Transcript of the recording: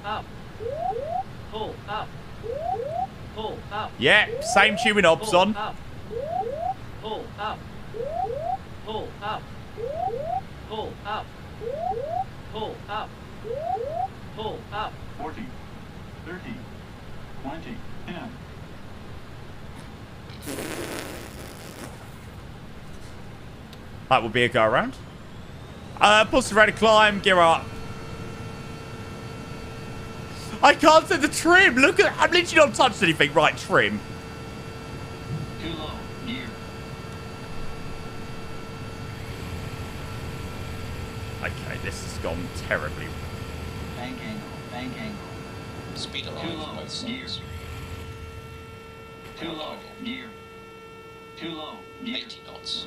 up. Pull up. Pull up. Yeah, same tune with obs on. Up. Pull up. Pull up. Pull up. Pull up. Pull up. 40, 30, 20, 10. That will be a go around. Positive rate of climb, gear up. I can't see the trim. Look at, I'm literally not touched anything. Right, trim. Too low, gear. Okay, this has gone terribly. Bank angle, bank angle. Speed Too alive low, both gear. sides. Too low, gear. Too low, gear. 80 knots.